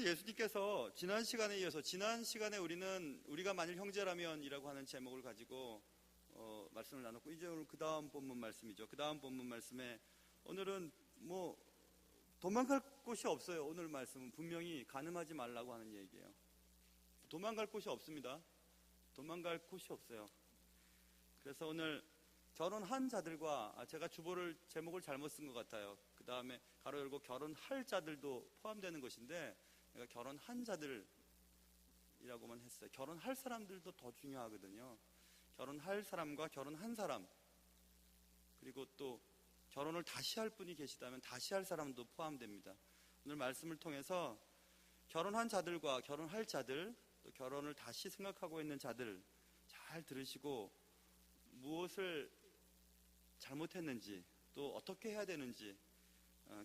오늘 예수님께서 지난 시간에 이어서 지난 시간에 우리가 만일 형제라면이라고 하는 제목을 가지고 말씀을 나눴고, 이제 오늘 그 다음 본문 말씀이죠. 그 다음 본문 말씀에 오늘은 도망갈 곳이 없어요. 오늘 말씀은 분명히 간음하지 말라고 하는 얘기예요. 도망갈 곳이 없습니다. 도망갈 곳이 없어요. 그래서 오늘 결혼한 자들과, 제가 제목을 잘못 쓴 것 같아요. 그 다음에 가로 열고 결혼할 자들도 포함되는 것인데, 내가 결혼한 자들이라고만 했어요. 결혼할 사람들도 더 중요하거든요. 결혼할 사람과 결혼한 사람, 그리고 또 결혼을 다시 할 분이 계시다면 다시 할 사람도 포함됩니다. 오늘 말씀을 통해서 결혼한 자들과 결혼할 자들, 또 결혼을 다시 생각하고 있는 자들 잘 들으시고, 무엇을 잘못했는지 또 어떻게 해야 되는지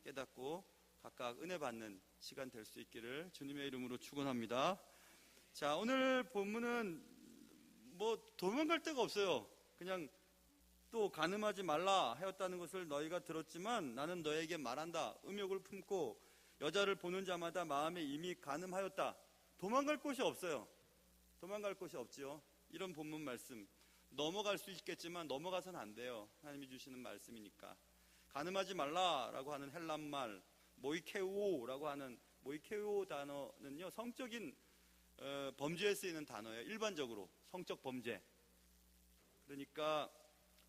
깨닫고 각각 은혜 받는 시간 될 수 있기를 주님의 이름으로 축원합니다. 자, 오늘 본문은 도망갈 데가 없어요. 그냥 또 간음하지 말라 하였다는 것을 너희가 들었지만 나는 너에게 말한다. 음욕을 품고 여자를 보는 자마다 마음에 이미 간음하였다. 도망갈 곳이 없어요. 도망갈 곳이 없지요. 이런 본문 말씀 넘어갈 수 있겠지만 넘어가서는 안 돼요. 하나님이 주시는 말씀이니까. 간음하지 말라라고 하는 헬란말 모이케우오라고 하는 모이케우오 단어는요, 성적인 범죄에 쓰이는 단어예요. 일반적으로 성적 범죄. 그러니까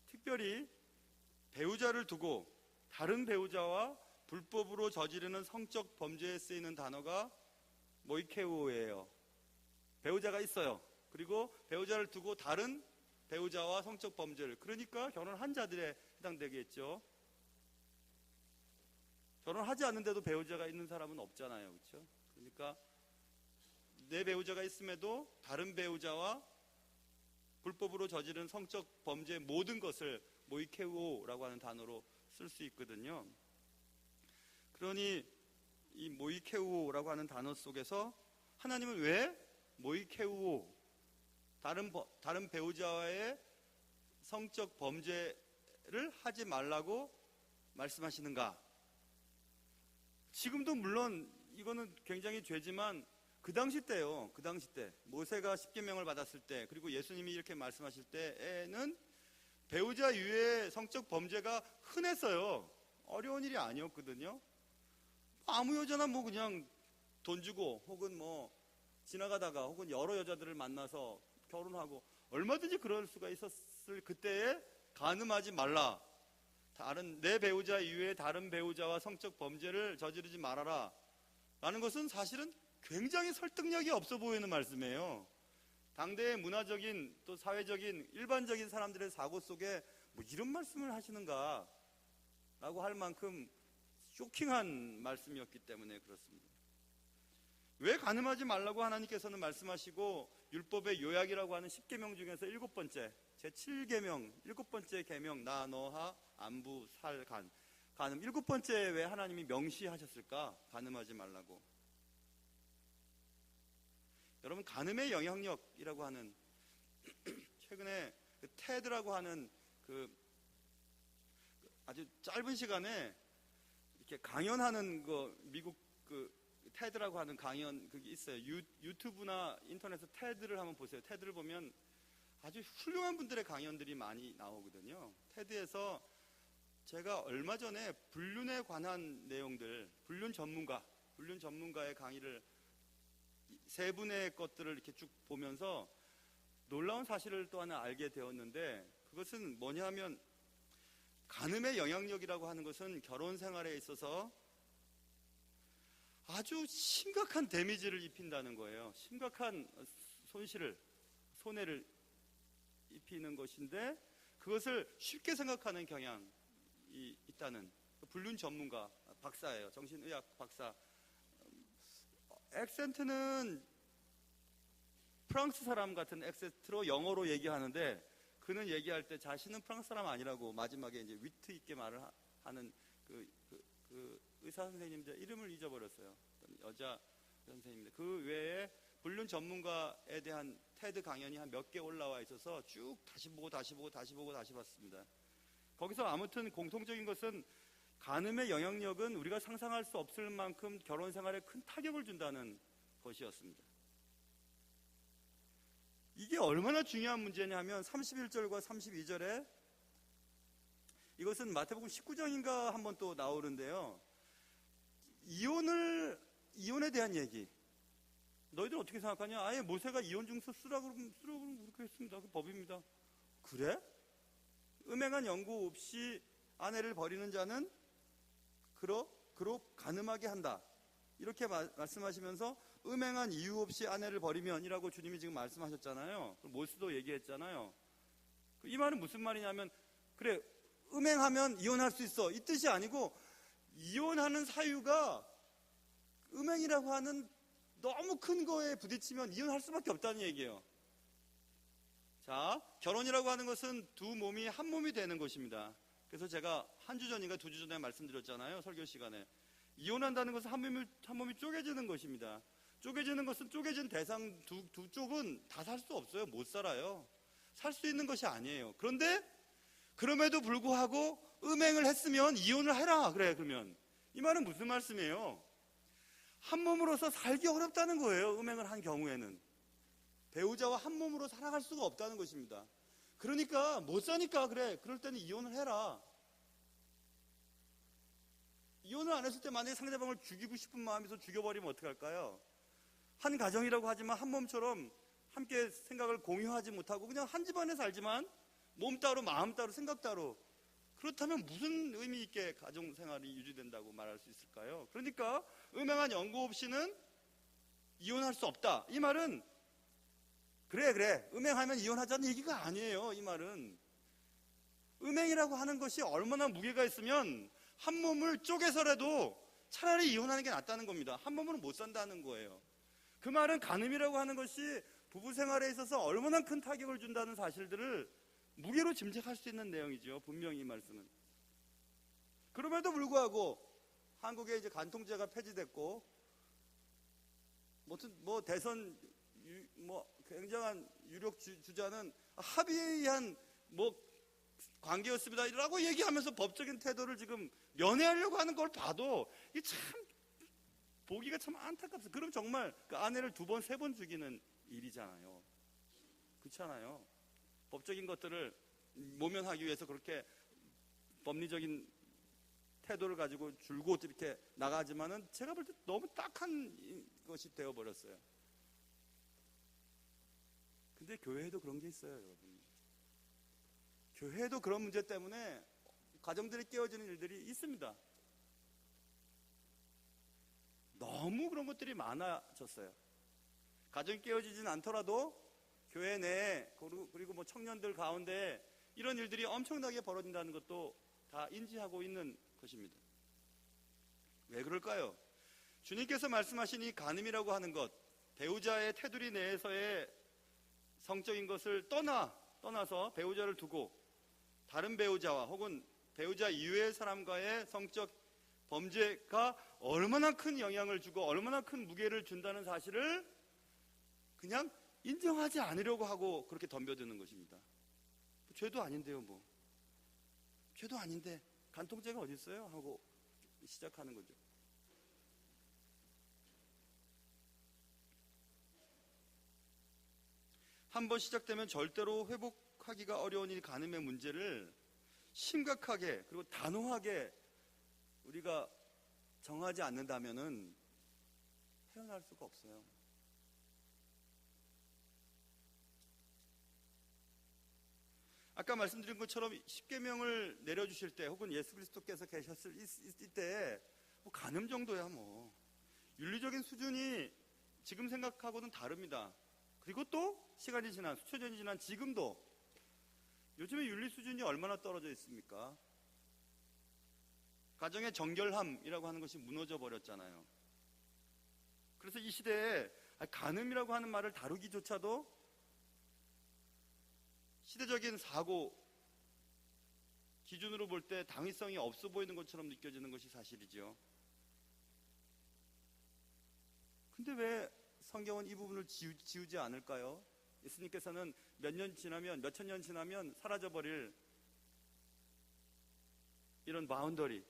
특별히 배우자를 두고 다른 배우자와 불법으로 저지르는 성적 범죄에 쓰이는 단어가 모이케우오예요. 배우자가 있어요. 그리고 배우자를 두고 다른 배우자와 성적 범죄를, 그러니까 결혼한 자들에 해당되겠죠. 결혼하지 않는데도 배우자가 있는 사람은 없잖아요. 그렇죠? 그러니까 내 배우자가 있음에도 다른 배우자와 불법으로 저지른 성적 범죄의 모든 것을 모이케우오라고 하는 단어로 쓸 수 있거든요. 그러니 이 모이케우오라고 하는 단어 속에서 하나님은 왜 모이케우오, 다른 배우자와의 성적 범죄를 하지 말라고 말씀하시는가? 지금도 물론 이거는 굉장히 죄지만 그 당시 때요. 그 당시 때 모세가 십계명을 받았을 때, 그리고 예수님이 이렇게 말씀하실 때에는 배우자 이외의 성적 범죄가 흔했어요. 어려운 일이 아니었거든요. 아무 여자나 그냥 돈 주고 혹은 지나가다가 혹은 여러 여자들을 만나서 결혼하고 얼마든지 그럴 수가 있었을 그때에 간음하지 말라. 내 배우자 이외에 다른 배우자와 성적 범죄를 저지르지 말아라 라는 것은 사실은 굉장히 설득력이 없어 보이는 말씀이에요. 당대의 문화적인 또 사회적인 일반적인 사람들의 사고 속에 이런 말씀을 하시는가 라고 할 만큼 쇼킹한 말씀이었기 때문에 그렇습니다. 왜 간음하지 말라고 하나님께서는 말씀하시고 율법의 요약이라고 하는 10계명 중에서 7번째 제7계명 7번째 계명 나, 너하, 안부, 살, 간음 7번째 왜 하나님이 명시하셨을까? 간음하지 말라고. 여러분, 간음의 영향력이라고 하는 최근에 테드라고 하는 아주 짧은 시간에 이렇게 강연하는 미국 테드라고 하는 강연 그게 있어요. 유튜브나 인터넷에 테드를 한번 보세요. 테드를 보면 아주 훌륭한 분들의 강연들이 많이 나오거든요. 테드에서 제가 얼마 전에 불륜에 관한 내용들, 불륜 전문가의 강의를 세 분의 것들을 이렇게 쭉 보면서 놀라운 사실을 또 하나 알게 되었는데, 그것은 뭐냐면 간음의 영향력이라고 하는 것은 결혼 생활에 있어서 아주 심각한 데미지를 입힌다는 거예요. 심각한 손해를 입히는 것인데, 그것을 쉽게 생각하는 경향이 있다는 불륜 전문가 박사예요. 정신의학 박사. 액센트는 프랑스 사람 같은 액센트로 영어로 얘기하는데, 그는 얘기할 때 자신은 프랑스 사람 아니라고 마지막에 이제 위트 있게 말을 하는 그 의사 선생님들 이름을 잊어버렸어요. 여자 선생님들. 그 외에 불륜 전문가에 대한 테드 강연이 한 몇 개 올라와 있어서 쭉 다시 보고 다시 봤습니다. 거기서 아무튼 공통적인 것은 간음의 영향력은 우리가 상상할 수 없을 만큼 결혼 생활에 큰 타격을 준다는 것이었습니다. 이게 얼마나 중요한 문제냐면 31절과 32절에 이것은 마태복음 19장인가 한번 또 나오는데요. 이혼에 대한 얘기. 너희들 어떻게 생각하냐? 아예 모세가 이혼 증서 쓰라고 그러면 그렇게 했습니다. 그 법입니다. 그래? 음행한 연고 없이 아내를 버리는 자는 그로 간음하게 한다. 이렇게 말씀하시면서 음행한 이유 없이 아내를 버리면이라고 주님이 지금 말씀하셨잖아요. 모세도 얘기했잖아요. 이 말은 무슨 말이냐면 그래 음행하면 이혼할 수 있어 이 뜻이 아니고 이혼하는 사유가 음행이라고 하는 너무 큰 거에 부딪히면 이혼할 수밖에 없다는 얘기예요. 자, 결혼이라고 하는 것은 두 몸이 한 몸이 되는 것입니다. 그래서 제가 한 주 전인가 2주 전에 말씀드렸잖아요. 설교 시간에. 이혼한다는 것은 한 몸이 쪼개지는 것입니다. 쪼개지는 것은 쪼개진 대상 두 쪽은 다 살 수 없어요. 못 살아요. 살 수 있는 것이 아니에요. 그런데 그럼에도 불구하고 음행을 했으면 이혼을 해라. 그래 그러면 이 말은 무슨 말씀이에요? 한 몸으로서 살기 어렵다는 거예요. 음행을 한 경우에는 배우자와 한 몸으로 살아갈 수가 없다는 것입니다. 그러니까 못 사니까 그래 그럴 때는 이혼을 해라. 이혼을 안 했을 때 만약에 상대방을 죽이고 싶은 마음에서 죽여버리면 어떻게 할까요? 한 가정이라고 하지만 한 몸처럼 함께 생각을 공유하지 못하고 그냥 한 집안에 살지만 몸 따로 마음 따로 생각 따로. 그렇다면 무슨 의미 있게 가정생활이 유지된다고 말할 수 있을까요? 그러니까 음행한 연고 없이는 이혼할 수 없다. 이 말은 그래 음행하면 이혼하자는 얘기가 아니에요. 이 말은 음행이라고 하는 것이 얼마나 무게가 있으면 한 몸을 쪼개서라도 차라리 이혼하는 게 낫다는 겁니다. 한 몸으로는 못 산다는 거예요. 그 말은 간음이라고 하는 것이 부부 생활에 있어서 얼마나 큰 타격을 준다는 사실들을 무게로 짐작할 수 있는 내용이죠. 분명히 이 말씀은. 그럼에도 불구하고 한국에 이제 간통죄가 폐지됐고 뭐 대선 굉장한 유력 주자는 합의에 의한 관계였습니다라고 얘기하면서 법적인 태도를 지금 면회하려고 하는 걸 봐도 이 참 보기가 참 안타깝습니다. 그럼 정말 그 아내를 2번, 3번 죽이는 일이잖아요. 그렇잖아요. 법적인 것들을 모면하기 위해서 그렇게 법리적인 태도를 가지고 줄곧 이렇게 나가지만은 제가 볼 때 너무 딱한 것이 되어버렸어요. 근데 교회에도 그런 게 있어요, 여러분. 교회에도 그런 문제 때문에 가정들이 깨어지는 일들이 있습니다. 너무 그런 것들이 많아졌어요. 가정이 깨어지진 않더라도 교회 내에 그리고 뭐 청년들 가운데 이런 일들이 엄청나게 벌어진다는 것도 다 인지하고 있는 것입니다. 왜 그럴까요? 주님께서 말씀하신 이 간음이라고 하는 것, 배우자의 테두리 내에서의 성적인 것을 떠나서 배우자를 두고 다른 배우자와 혹은 배우자 이외의 사람과의 성적 범죄가 얼마나 큰 영향을 주고 얼마나 큰 무게를 준다는 사실을 그냥 인정하지 않으려고 하고 그렇게 덤벼드는 것입니다. 죄도 아닌데요, 뭐. 죄도 아닌데 간통죄가 어디 있어요? 하고 시작하는 거죠. 한번 시작되면 절대로 회복하기가 어려운 이 간음의 문제를 심각하게 그리고 단호하게 우리가 정하지 않는다면은 헤어날 수가 없어요. 아까 말씀드린 것처럼 십계명을 내려주실 때 혹은 예수 그리스도께서 계셨을 이때 뭐 간음 정도야 뭐 윤리적인 수준이 지금 생각하고는 다릅니다. 그리고 또 시간이 지난 수천 년이 지난 지금도 요즘에 윤리 수준이 얼마나 떨어져 있습니까? 가정의 정결함이라고 하는 것이 무너져 버렸잖아요. 그래서 이 시대에 간음이라고 하는 말을 다루기조차도 시대적인 사고 기준으로 볼 때 당위성이 없어 보이는 것처럼 느껴지는 것이 사실이죠. 근데 왜 성경은 이 부분을 지우지 않을까요? 예수님께서는 몇천 년 지나면 사라져버릴 이런 바운더리,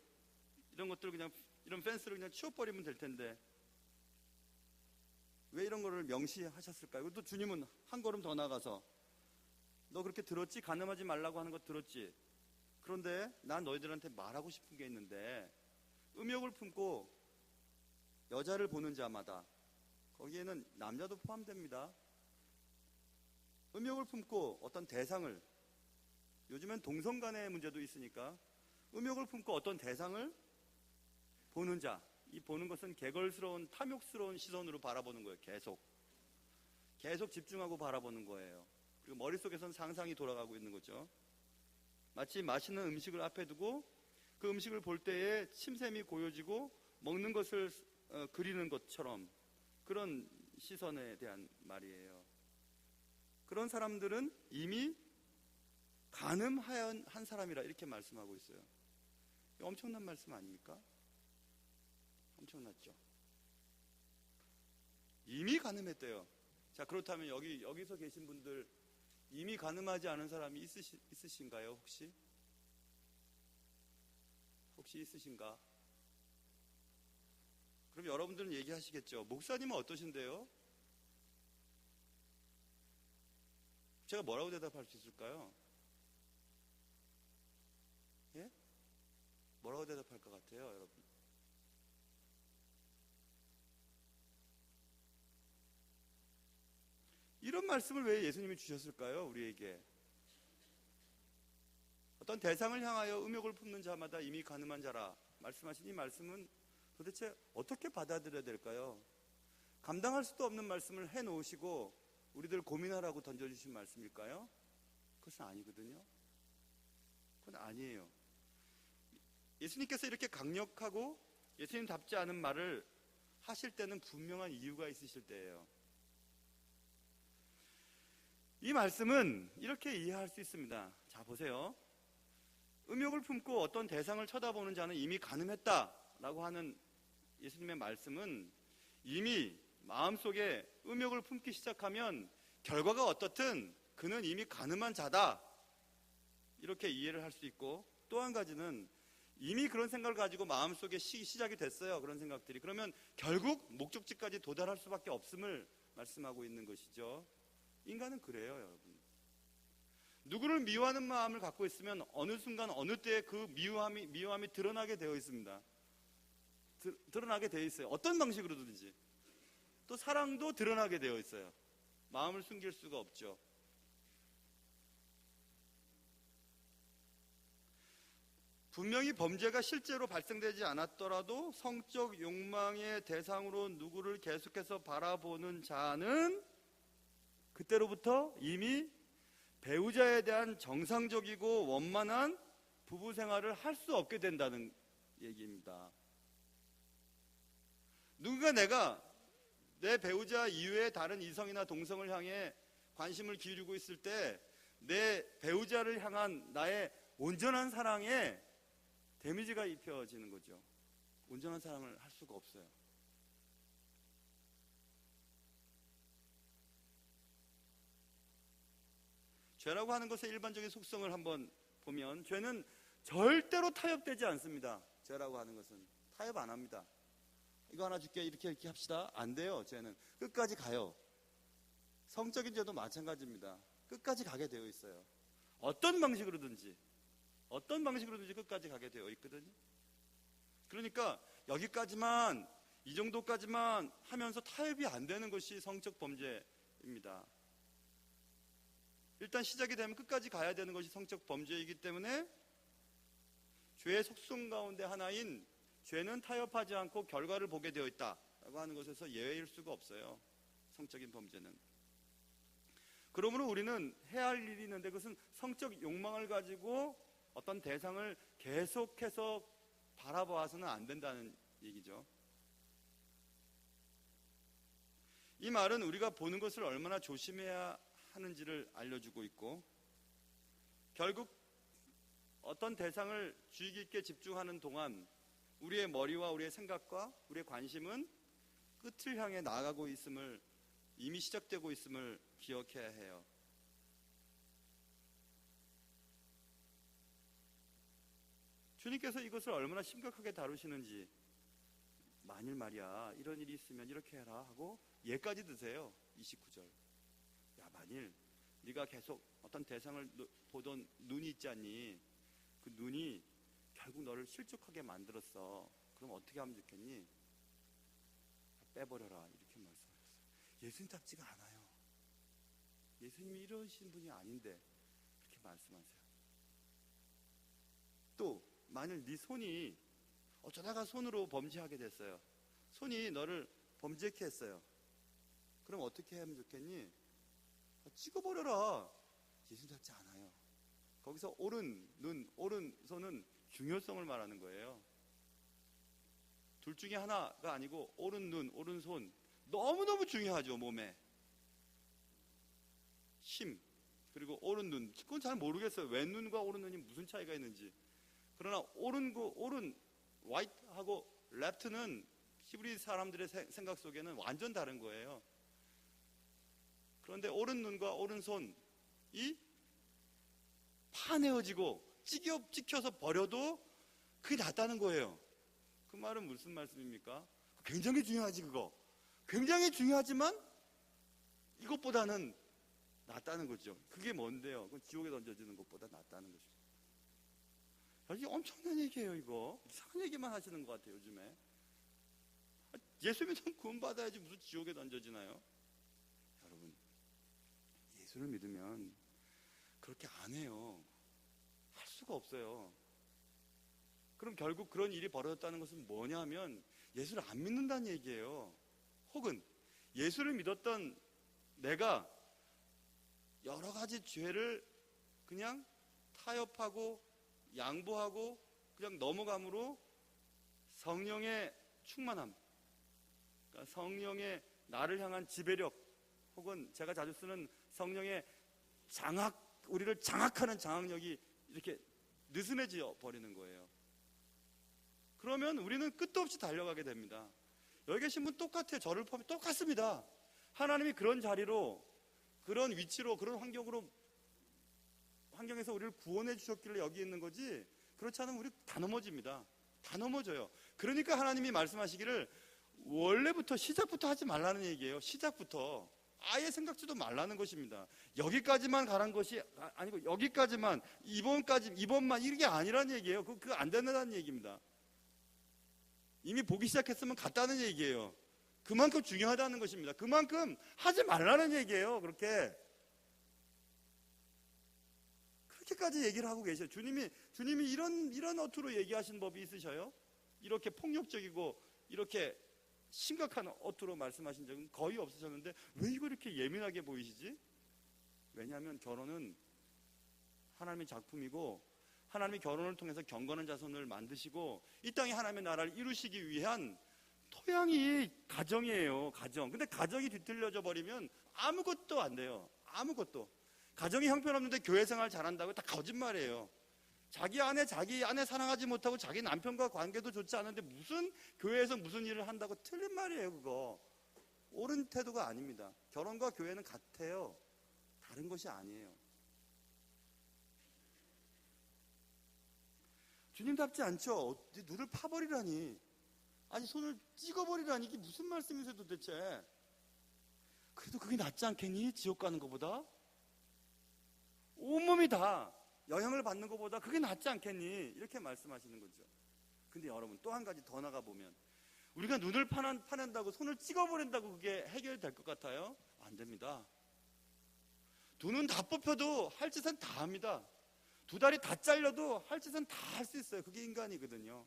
이런 것들을 그냥, 이런 펜스를 그냥 치워버리면 될 텐데 왜 이런 거를 명시하셨을까요? 또 주님은 한 걸음 더 나가서 너 그렇게 들었지? 간음하지 말라고 하는 거 들었지? 그런데 난 너희들한테 말하고 싶은 게 있는데, 음욕을 품고 여자를 보는 자마다, 거기에는 남자도 포함됩니다. 음욕을 품고 어떤 대상을, 요즘엔 동성 간의 문제도 있으니까 음욕을 품고 어떤 대상을 보는 자, 이 보는 것은 개걸스러운 탐욕스러운 시선으로 바라보는 거예요. 계속 집중하고 바라보는 거예요. 그리고 머릿속에선 상상이 돌아가고 있는 거죠. 마치 맛있는 음식을 앞에 두고 그 음식을 볼 때에 침샘이 고여지고 먹는 것을 그리는 것처럼, 그런 시선에 대한 말이에요. 그런 사람들은 이미 간음한 사람이라 이렇게 말씀하고 있어요. 엄청난 말씀 아닙니까? 엄청났죠. 이미 간음했대요. 자, 그렇다면 여기서 계신 분들 이미 간음하지 않은 사람이 있으신가요? 혹시 있으신가? 그럼 여러분들은 얘기하시겠죠. 목사님은 어떠신데요? 제가 뭐라고 대답할 수 있을까요? 예? 뭐라고 대답할 것 같아요, 여러분? 이런 말씀을 왜 예수님이 주셨을까요? 우리에게. 어떤 대상을 향하여 음욕을 품는 자마다 이미 간음한 자라 말씀하신 이 말씀은 도대체 어떻게 받아들여야 될까요? 감당할 수도 없는 말씀을 해놓으시고 우리들 고민하라고 던져주신 말씀일까요? 그것은 아니거든요. 그건 아니에요. 예수님께서 이렇게 강력하고 예수님답지 않은 말을 하실 때는 분명한 이유가 있으실 때예요. 이 말씀은 이렇게 이해할 수 있습니다. 자, 보세요. 음욕을 품고 어떤 대상을 쳐다보는 자는 이미 간음했다라고 하는 예수님의 말씀은, 이미 마음속에 음욕을 품기 시작하면 결과가 어떻든 그는 이미 간음한 자다, 이렇게 이해를 할 수 있고, 또 한 가지는 이미 그런 생각을 가지고 마음속에 시작이 됐어요. 그런 생각들이. 그러면 결국 목적지까지 도달할 수밖에 없음을 말씀하고 있는 것이죠. 인간은 그래요, 여러분. 누구를 미워하는 마음을 갖고 있으면 어느 순간 어느 때에 그 미워함이 드러나게 되어 있습니다. 드러나게 되어 있어요. 어떤 방식으로든지. 또 사랑도 드러나게 되어 있어요. 마음을 숨길 수가 없죠. 분명히 범죄가 실제로 발생되지 않았더라도 성적 욕망의 대상으로 누구를 계속해서 바라보는 자는 그때로부터 이미 배우자에 대한 정상적이고 원만한 부부 생활을 할 수 없게 된다는 얘기입니다. 누군가 내가 내 배우자 이외의 다른 이성이나 동성을 향해 관심을 기울이고 있을 때 내 배우자를 향한 나의 온전한 사랑에 데미지가 입혀지는 거죠. 온전한 사랑을 할 수가 없어요. 죄라고 하는 것의 일반적인 속성을 한번 보면, 죄는 절대로 타협되지 않습니다. 죄라고 하는 것은 타협 안 합니다. 이거 하나 줄게, 이렇게 합시다. 안 돼요. 죄는 끝까지 가요. 성적인 죄도 마찬가지입니다. 끝까지 가게 되어 있어요. 어떤 방식으로든지 끝까지 가게 되어 있거든요. 그러니까 여기까지만, 이 정도까지만 하면서 타협이 안 되는 것이 성적 범죄입니다. 일단 시작이 되면 끝까지 가야 되는 것이 성적 범죄이기 때문에 죄의 속성 가운데 하나인 죄는 타협하지 않고 결과를 보게 되어 있다라고 하는 것에서 예외일 수가 없어요. 성적인 범죄는. 그러므로 우리는 해야 할 일이 있는데, 그것은 성적 욕망을 가지고 어떤 대상을 계속해서 바라봐서는 안 된다는 얘기죠. 이 말은 우리가 보는 것을 얼마나 조심해야 하는지를 알려주고 있고, 결국 어떤 대상을 주의 깊게 집중하는 동안 우리의 머리와 우리의 생각과 우리의 관심은 끝을 향해 나아가고 있음을, 이미 시작되고 있음을 기억해야 해요. 주님께서 이것을 얼마나 심각하게 다루시는지, 만일 말이야 이런 일이 있으면 이렇게 해라 하고 예까지 드세요. 29절. 야, 만일 네가 계속 어떤 대상을 보던 눈이 있지 않니? 그 눈이 결국 너를 실족하게 만들었어. 그럼 어떻게 하면 좋겠니? 빼버려라, 이렇게 말씀하셨어요. 예수님답지가 않아요. 예수님이 이러신 분이 아닌데 그렇게 말씀하세요. 또 만일 네 손이 어쩌다가 손으로 범죄하게 됐어요. 손이 너를 범죄케 했어요. 그럼 어떻게 하면 좋겠니? 찍어버려라. 예수님답지 않아요. 거기서 오른 눈, 오른 손은 중요성을 말하는 거예요. 둘 중에 하나가 아니고 오른 눈, 오른 손, 너무너무 중요하죠. 몸에 힘, 그리고 오른 눈. 그건 잘 모르겠어요. 왼눈과 오른 눈이 무슨 차이가 있는지. 그러나 오른 white하고 left는 히브리 사람들의 생각 속에는 완전 다른 거예요. 그런데 오른 눈과 오른 손이 파내어지고 찍혀서 버려도 그게 낫다는 거예요. 그 말은 무슨 말씀입니까? 굉장히 중요하지. 그거 굉장히 중요하지만 이것보다는 낫다는 거죠. 그게 뭔데요? 그건 지옥에 던져지는 것보다 낫다는 거죠. 이게 엄청난 얘기예요. 이거 이상한 얘기만 하시는 것 같아요. 요즘에 예수 믿으면 구원받아야지 무슨 지옥에 던져지나요? 여러분, 예수를 믿으면 그렇게 안 해요. 할 수가 없어요. 그럼 결국 그런 일이 벌어졌다는 것은 뭐냐면 예수를 안 믿는다는 얘기예요. 혹은 예수를 믿었던 내가 여러 가지 죄를 그냥 타협하고 양보하고 그냥 넘어감으로 성령의 충만함, 그러니까 성령의 나를 향한 지배력, 혹은 제가 자주 쓰는 성령의 장악, 우리를 장악하는 장악력이 이렇게 느슨해져 버리는 거예요. 그러면 우리는 끝도 없이 달려가게 됩니다. 여기 계신 분 똑같아요. 저를 포함해 똑같습니다. 하나님이 그런 자리로, 그런 위치로, 그런 환경에서 우리를 구원해 주셨길래 여기 있는 거지, 그렇지 않으면 우리 다 넘어집니다. 다 넘어져요. 그러니까 하나님이 말씀하시기를 원래부터 시작부터 하지 말라는 얘기예요. 시작부터 아예 생각지도 말라는 것입니다. 여기까지만 가란 것이 아니고 여기까지만, 이번만 이게 아니라는 얘기예요. 그거 안 된다는 얘기입니다. 이미 보기 시작했으면 갔다는 얘기예요. 그만큼 중요하다는 것입니다. 그만큼 하지 말라는 얘기예요. 그렇게까지 얘기를 하고 계셔요. 주님이 이런 어투로 얘기하신 법이 있으셔요? 이렇게 폭력적이고 이렇게 심각한 어투로 말씀하신 적은 거의 없으셨는데 왜 이거 이렇게 예민하게 보이시지? 왜냐하면 결혼은 하나님의 작품이고, 하나님이 결혼을 통해서 경건한 자손을 만드시고 이 땅에 하나님의 나라를 이루시기 위한 토양이 가정이에요. 가정. 근데 가정이 뒤틀려져 버리면 아무것도 안 돼요. 아무것도. 가정이 형편없는데 교회 생활 잘한다고 다 거짓말이에요. 자기 아내 사랑하지 못하고 자기 남편과 관계도 좋지 않은데 무슨 교회에서 무슨 일을 한다고, 틀린 말이에요. 그거 옳은 태도가 아닙니다. 결혼과 교회는 같아요. 다른 것이 아니에요. 주님답지 않죠? 눈을 파버리라니, 아니 손을 찍어버리라니, 이게 무슨 말씀이세요 도대체? 그래도 그게 낫지 않겠니? 지옥 가는 것보다? 온몸이 다 영향을 받는 것보다 그게 낫지 않겠니? 이렇게 말씀하시는 거죠. 근데 여러분, 또 한 가지 더 나가보면 우리가 눈을 파낸다고, 손을 찍어버린다고 그게 해결될 것 같아요? 안 됩니다. 두 눈 다 뽑혀도 할 짓은 다 합니다. 두 다리 다 잘려도 할 짓은 다 할 수 있어요. 그게 인간이거든요.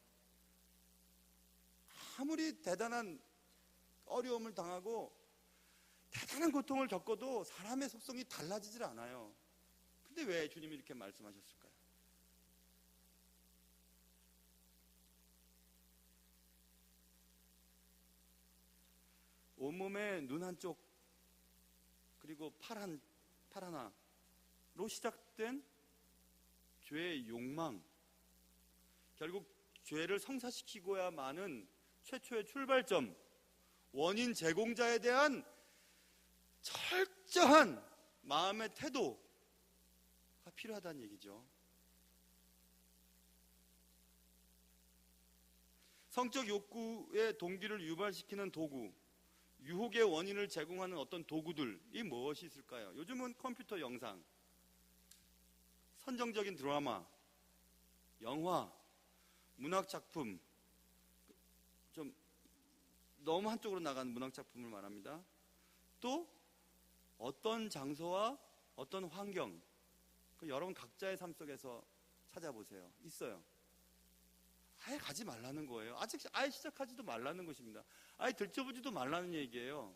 아무리 대단한 어려움을 당하고 대단한 고통을 겪어도 사람의 속성이 달라지질 않아요. 근데 왜 주님이 이렇게 말씀하셨을까요? 온몸에 눈 한쪽 그리고 팔 하나로 시작된 죄의 욕망, 결국 죄를 성사시키고야만은 최초의 출발점, 원인 제공자에 대한 철저한 마음의 태도가 필요하다는 얘기죠. 성적 욕구의 동기를 유발시키는 도구, 유혹의 원인을 제공하는 어떤 도구들이 무엇이 있을까요? 요즘은 컴퓨터 영상, 선정적인 드라마, 영화, 문학작품, 좀 너무 한쪽으로 나가는 문학작품을 말합니다. 또 어떤 장소와 어떤 환경, 여러분 각자의 삶 속에서 찾아보세요. 있어요. 아예 가지 말라는 거예요. 아예 시작하지도 말라는 것입니다. 아예 들춰보지도 말라는 얘기예요.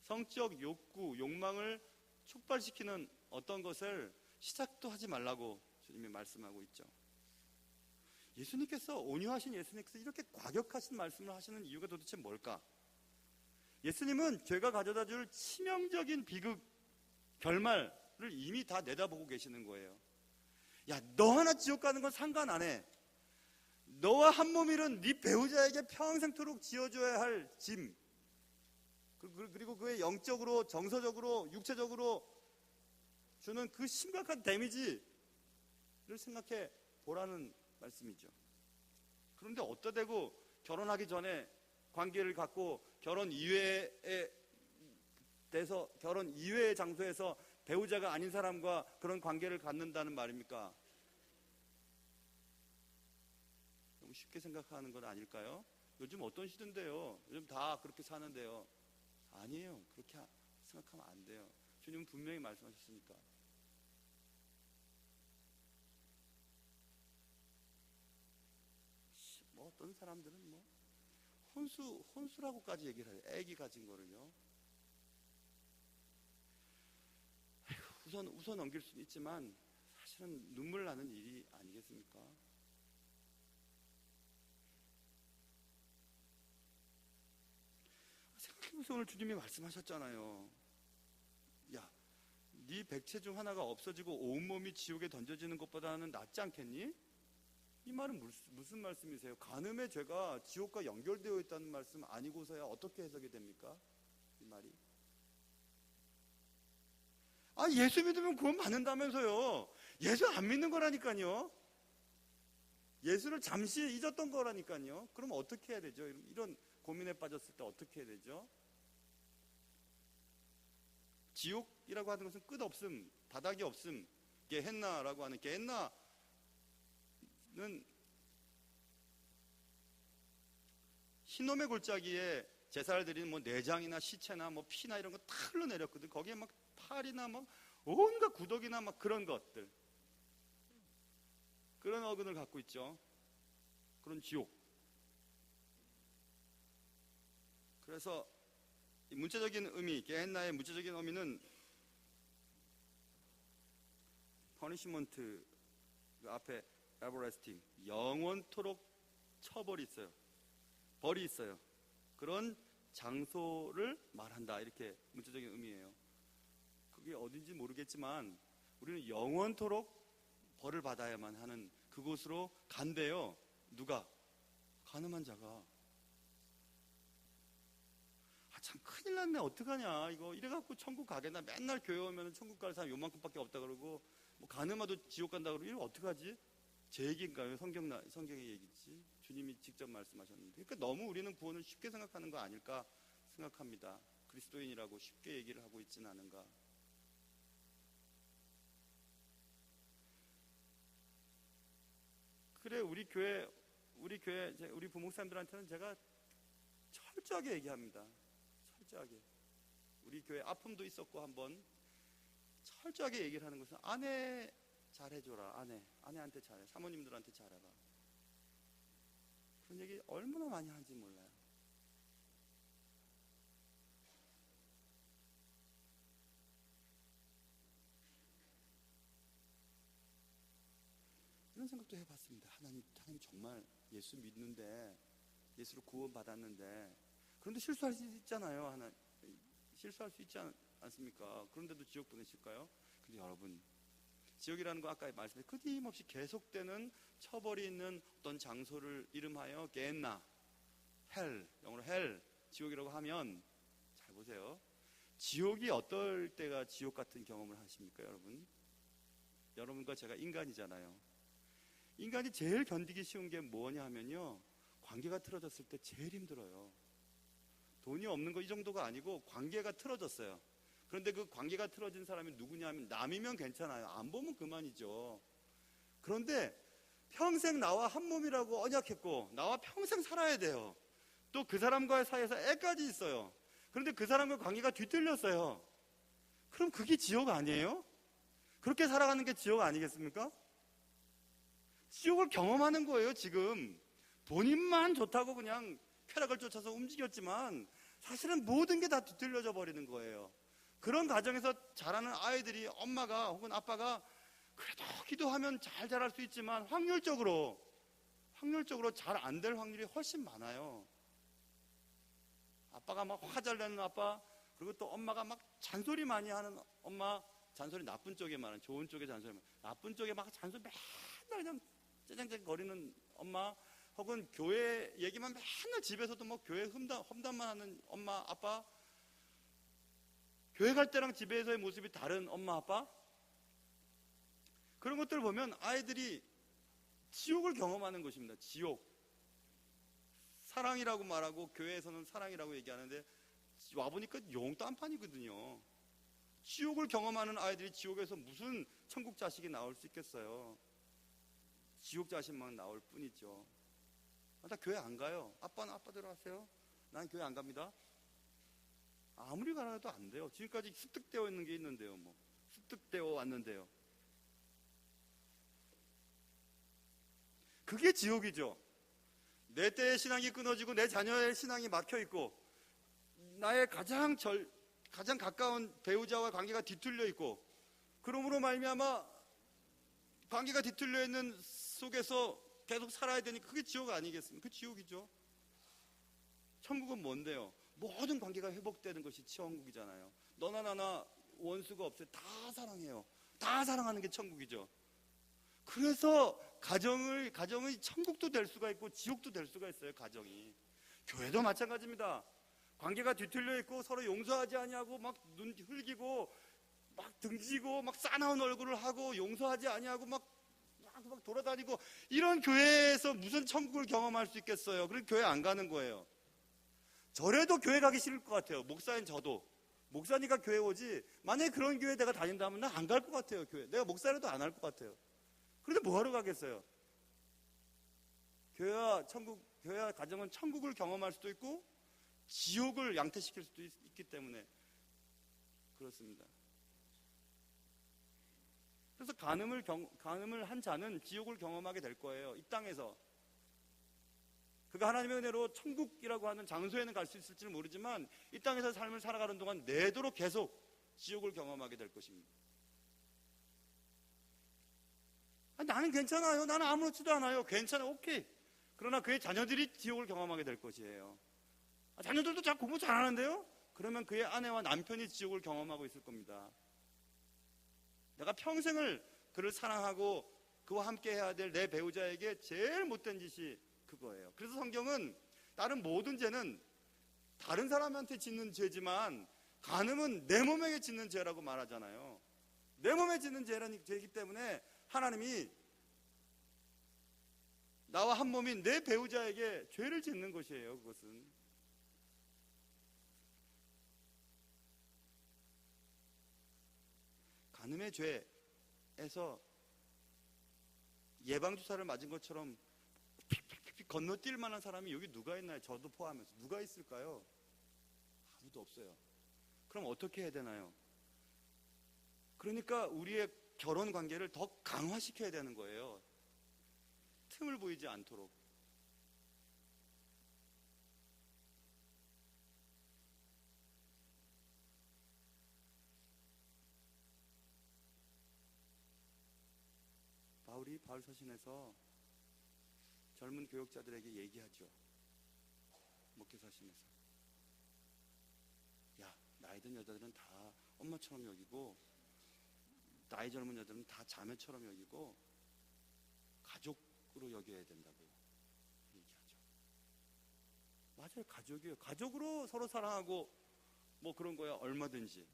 성적 욕구, 욕망을 촉발시키는 어떤 것을 시작도 하지 말라고 주님이 말씀하고 있죠. 예수님께서, 온유하신 예수님께서 이렇게 과격하신 말씀을 하시는 이유가 도대체 뭘까? 예수님은 죄가 가져다 줄 치명적인 비극, 결말을 이미 다 내다보고 계시는 거예요. 야, 너 하나 지옥 가는 건 상관 안 해. 너와 한 몸이른 네 배우자에게 평생토록 지어줘야 할 짐, 그리고 그의 영적으로, 정서적으로, 육체적으로 주는 그 심각한 데미지를 생각해 보라는 말씀이죠. 그런데 어떠 대고 결혼하기 전에 관계를 갖고 결혼 이외의 장소에서 배우자가 아닌 사람과 그런 관계를 갖는다는 말입니까? 너무 쉽게 생각하는 건 아닐까요? 요즘 어떤 시대인데요? 요즘 다 그렇게 사는데요. 아니에요. 그렇게 생각하면 안 돼요. 주님은 분명히 말씀하셨으니까. 어떤 사람들은 혼수라고까지 얘기를 해요. 애기 가진 거를요. 웃어 넘길 수는 있지만 사실은 눈물 나는 일이 아니겠습니까? 생각해보세요. 오늘 주님이 말씀하셨잖아요. 야, 네 백체 중 하나가 없어지고 온몸이 지옥에 던져지는 것보다는 낫지 않겠니? 이 말은 무슨 말씀이세요? 간음의 죄가 지옥과 연결되어 있다는 말씀 아니고서야 어떻게 해석이 됩니까? 이 말이. 예수 믿으면 구원 받는다면서요. 예수 안 믿는 거라니까요. 예수를 잠시 잊었던 거라니까요. 그럼 어떻게 해야 되죠? 이런 고민에 빠졌을 때 어떻게 해야 되죠? 지옥이라고 하는 것은 끝없음, 바닥이 없음, 게헨나라고 하는, 게헨나는 흰놈의 골짜기에 제사를 드리는 내장이나 시체나 피나 이런 거 다 흘러내렸거든. 거기에 팔이나 온갖 구더기나 그런 것들, 그런 어근을 갖고 있죠. 그런 지옥. 그래서 이 문자적인 의미, 게헨나의 문자적인 의미는 퍼니시먼트 앞에 에버레스팅, 영원토록 처벌이 있어요. 벌이 있어요. 그런 장소를 말한다. 이렇게 문자적인 의미예요. 그게 어딘지 모르겠지만 우리는 영원토록 벌을 받아야만 하는 그곳으로 간대요. 누가? 가늠한 자가. 참 큰일 났네. 어떡하냐 이거. 이래갖고 천국 가겠나. 맨날 교회 오면 천국 갈 사람 요만큼밖에 없다 그러고 가늠하도 지옥 간다 그러고. 이거 어떡하지? 제 얘기인가요? 성경의 얘기지. 주님이 직접 말씀하셨는데. 그러니까 너무 우리는 구원을 쉽게 생각하는 거 아닐까 생각합니다. 그리스도인이라고 쉽게 얘기를 하고 있지는 않은가. 그래, 우리 부목사님들한테는 제가 철저하게 얘기합니다. 철저하게. 우리 교회 아픔도 있었고 한번 철저하게 얘기를 하는 것은 아내 잘해줘라. 아내한테 잘해. 사모님들한테 잘해라. 그런 얘기 얼마나 많이 하는지 몰라요. 이런 생각도 해봤습니다. 하나님 정말 예수 믿는데, 예수로 구원 받았는데, 그런데 실수할 수 있잖아요. 실수할 수 있지 않습니까? 그런데도 지옥 보내실까요? 근데 여러분, 지옥이라는 거 아까 말씀드린 끊임없이 계속되는 처벌이 있는 어떤 장소를 이름하여 게헨나, 헬, 영어로 헬, 지옥이라고 하면, 잘 보세요. 지옥이 어떨 때가 지옥 같은 경험을 하십니까, 여러분? 여러분과 제가 인간이잖아요. 인간이 제일 견디기 쉬운 게 뭐냐 하면요, 관계가 틀어졌을 때 제일 힘들어요. 돈이 없는 거 이 정도가 아니고 관계가 틀어졌어요. 그런데 그 관계가 틀어진 사람이 누구냐면 남이면 괜찮아요. 안 보면 그만이죠. 그런데 평생 나와 한 몸이라고 언약했고 나와 평생 살아야 돼요. 또 그 사람과의 사이에서 애까지 있어요. 그런데 그 사람과 관계가 뒤틀렸어요. 그럼 그게 지옥 아니에요? 그렇게 살아가는 게 지옥 아니겠습니까? 지옥을 경험하는 거예요. 지금 본인만 좋다고 그냥 쾌락을 쫓아서 움직였지만 사실은 모든 게 다 뒤틀려져 버리는 거예요. 그런 가정에서 자라는 아이들이 엄마가 혹은 아빠가 그래도 기도하면 잘 자랄 수 있지만 확률적으로 잘 안 될 확률이 훨씬 많아요. 아빠가 막 화잘 내는 아빠, 그리고 또 엄마가 막 잔소리 많이 하는 엄마, 잔소리 나쁜 쪽에 많은, 좋은 쪽에 잔소리 많은, 나쁜 쪽에 막 잔소리 맨날 그냥 째장째장 거리는 엄마, 혹은 교회 얘기만 맨날 집에서도 뭐 교회 험담만 하는 엄마, 아빠, 교회 갈 때랑 집에서의 모습이 다른 엄마, 아빠, 그런 것들을 보면 아이들이 지옥을 경험하는 것입니다. 지옥. 사랑이라고 말하고 교회에서는 사랑이라고 얘기하는데 와보니까 용딴판이거든요. 지옥을 경험하는 아이들이 지옥에서 무슨 천국 자식이 나올 수 있겠어요. 지옥 자식만 나올 뿐이죠. 나 교회 안 가요. 아빠는 아빠대로 하세요. 난 교회 안 갑니다. 아무리 가라도 안 돼요. 지금까지 습득되어 있는 게 있는데요. 뭐 습득되어 왔는데요. 그게 지옥이죠. 내 때의 신앙이 끊어지고 내 자녀의 신앙이 막혀있고 나의 가장 가까운 배우자와 관계가 뒤틀려 있고 그러므로 말미암아 관계가 뒤틀려 있는 속에서 계속 살아야 되니 그게 지옥 아니겠습니까? 그 지옥이죠. 천국은 뭔데요? 모든 관계가 회복되는 것이 천국이잖아요. 너나 나나 원수가 없어요. 다 사랑해요. 다 사랑하는 게 천국이죠. 그래서 가정의 천국도 될 수가 있고 지옥도 될 수가 있어요. 가정이. 교회도 마찬가지입니다. 관계가 뒤틀려 있고 서로 용서하지 아니하고 막 눈 흘기고 막 등지고 막 싸나운 얼굴을 하고 용서하지 아니하고 막 돌아다니고 이런 교회에서 무슨 천국을 경험할 수 있겠어요? 그래서 교회 안 가는 거예요. 저래도 교회 가기 싫을 것 같아요. 목사인 저도. 목사니까 교회 오지. 만약에 그런 교회 내가 다닌다면 난 안 갈 것 같아요. 교회. 내가 목사라도 안 할 것 같아요. 그런데 뭐하러 가겠어요? 교회와 가정은 천국을 경험할 수도 있고 지옥을 양태시킬 수도 있기 때문에 그렇습니다. 그래서 간음을 한 자는 지옥을 경험하게 될 거예요. 이 땅에서. 그가 하나님의 은혜로 천국이라고 하는 장소에는 갈 수 있을지는 모르지만 이 땅에서 삶을 살아가는 동안 내도록 계속 지옥을 경험하게 될 것입니다. 나는 괜찮아요. 나는 아무렇지도 않아요. 괜찮아. 오케이. 그러나 그의 자녀들이 지옥을 경험하게 될 것이에요. 자녀들도 자 공부 잘하는데요? 그러면 그의 아내와 남편이 지옥을 경험하고 있을 겁니다. 내가 평생을 그를 사랑하고 그와 함께 해야 될 내 배우자에게 제일 못된 짓이 그거예요. 그래서 성경은 다른 모든 죄는 다른 사람한테 짓는 죄지만 간음은 내 몸에게 짓는 죄라고 말하잖아요. 내 몸에 짓는 죄이기 때문에 하나님이 나와 한 몸인 내 배우자에게 죄를 짓는 것이에요. 그것은 간음의 죄에서 예방주사를 맞은 것처럼 픽픽픽 건너뛸 만한 사람이 여기 누가 있나요? 저도 포함해서 누가 있을까요? 아무도 없어요. 그럼 어떻게 해야 되나요? 그러니까 우리의 결혼 관계를 더 강화시켜야 되는 거예요. 틈을 보이지 않도록. 바울이 바울서신에서 젊은 교역자들에게 얘기하죠. 목회서신에서. 야, 나이 든 여자들은 다 엄마처럼 여기고 나이 젊은 여자들은 다 자매처럼 여기고 가족으로 여겨야 된다고 얘기하죠. 맞아요. 가족이에요. 가족으로 서로 사랑하고 뭐 그런 거야 얼마든지.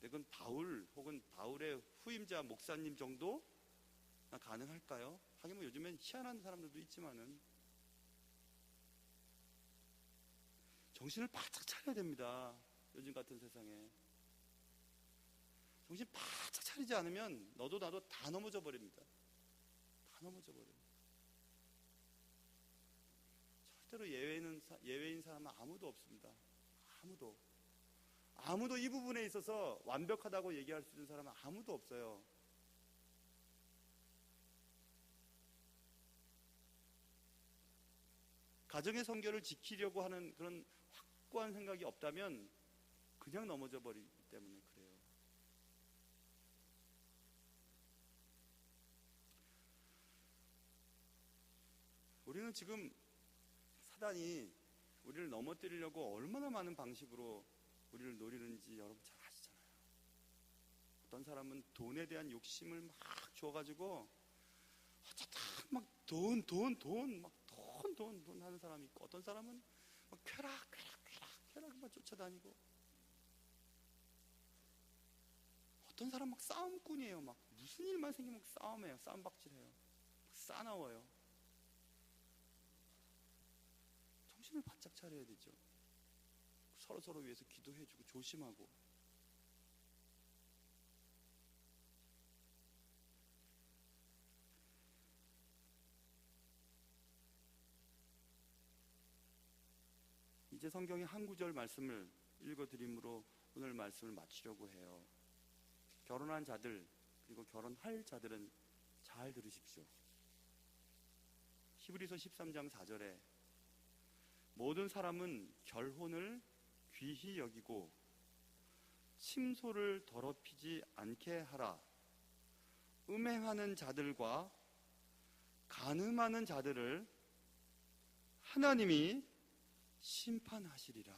그건 바울 혹은 바울의 후임자 목사님 정도 가능할까요? 하긴 뭐 요즘엔 희한한 사람들도 있지만은 정신을 바짝 차려야 됩니다. 요즘 같은 세상에. 정신 바짝 차리지 않으면 너도 나도 다 넘어져 버립니다. 다 넘어져 버려요. 절대로 예외인 사람은 아무도 없습니다. 아무도 이 부분에 있어서 완벽하다고 얘기할 수 있는 사람은 아무도 없어요. 가정의 성결을 지키려고 하는 그런 확고한 생각이 없다면 그냥 넘어져 버리기 때문에 그래요. 우리는 지금 사단이 우리를 넘어뜨리려고 얼마나 많은 방식으로 우리를 노리는지 여러분 잘 아시잖아요. 어떤 사람은 돈에 대한 욕심을 막 줘가지고 어쩌다 막 돈 하는 사람이 있고, 어떤 사람은 막 쾌락만 쫓아다니고, 어떤 사람 막 싸움꾼이에요. 막 무슨 일만 생기면 싸움해요. 싸움박질해요. 막 싸나워요. 정신을 바짝 차려야 되죠. 서로 위해서 기도해주고 조심하고. 이제 성경의 한 구절 말씀을 읽어드림으로 오늘 말씀을 마치려고 해요. 결혼한 자들 그리고 결혼할 자들은 잘 들으십시오. 히브리서 13장 4절에 모든 사람은 결혼을 귀히 여기고 침소를 더럽히지 않게 하라. 음행하는 자들과 간음하는 자들을 하나님이 심판하시리라.